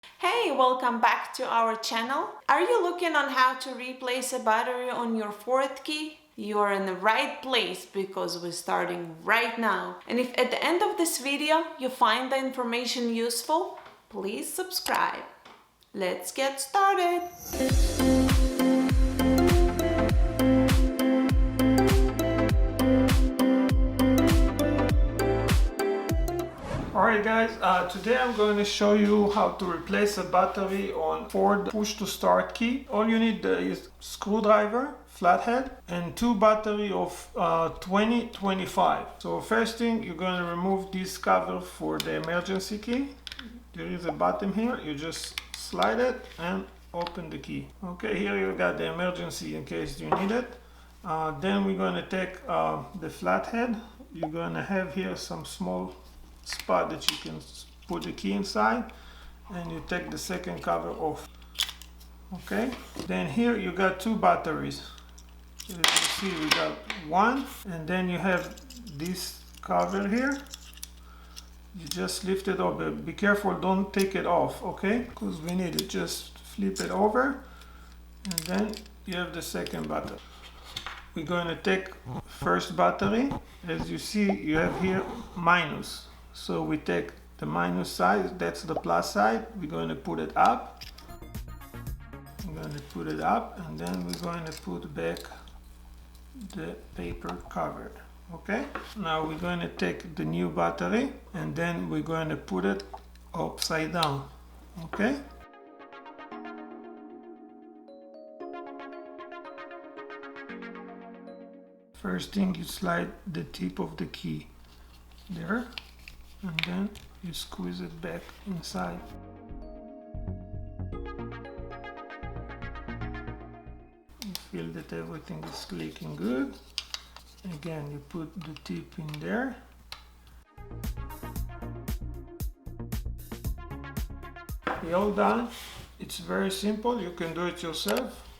Hey, welcome back to our channel. Are you looking on how to replace a battery on your fourth key? You are in the right place because we're starting right now. And if at the end of this video you find the information useful, please subscribe. Let's get started. Alright guys, today I'm going to show you how to replace a battery on Ford push to start key. All you need is screwdriver, flathead, and two battery of 20-25. So first thing, you're going to remove this cover for the emergency key. There is a button here, you just slide it and open the key. Okay, here you got the emergency in case you need it. Then we're going to take the flathead. You're going to have here some small spot that you can put the key inside, and you take the second cover off. Okay, then here you got two batteries. As you see, we got one, and then you have this cover here. You just lift it up, but be careful, don't take it off, okay, because we need it. Just flip it over, and then you have the second battery. We're going to take first battery. As you see, you have here minus. So we take the minus side, that's the plus side. We're going to put it up. I'm going to put it up, and then we're going to put back the paper cover. Okay? Now we're going to take the new battery, and then we're going to put it upside down. Okay? First thing, you slide the tip of the key there, and then you squeeze it back inside. You feel that everything is clicking good. Again, you put the tip in there. You're all done. It's very simple, you can do it yourself.